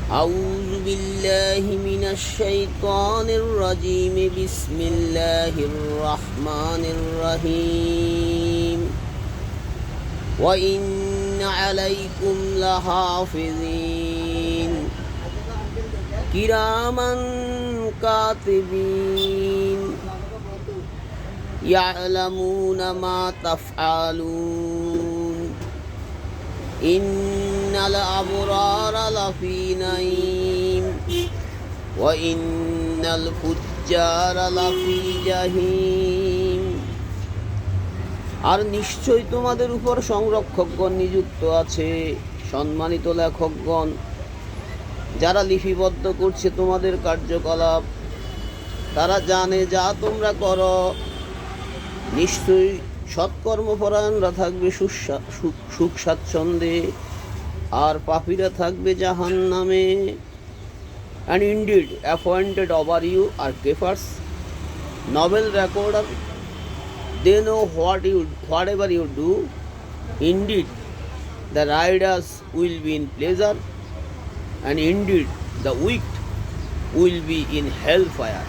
أعوذ بالله من الشيطان الرجيم بسم الله الرحمن الرحيم وإن عليكم لحافظين كراما كاتبين يعلمون ما تفعلون إن الأبرار لفي نعيم وإن الفجار لفي جحيم। আর নিশ্চয় তোমাদের উপর সংরক্ষকগণ নিযুক্ত আছে, সম্মানিত লেখকগণ, যারা লিপিবদ্ধ করছে তোমাদের কার্যকলাপ। তারা জানে যা তোমরা করো। নিশ্চয়ই সৎকর্মপরায়ণরা থাকবে সুখ স্বাচ্ছন্দ্যে, আর পাপীরা থাকবে জাহান্নামে। And indeed, appointed over you are keepers, novel recorder. They know whatever you do. Indeed, the riders will be in pleasure, and indeed, the wicked will be in hellfire.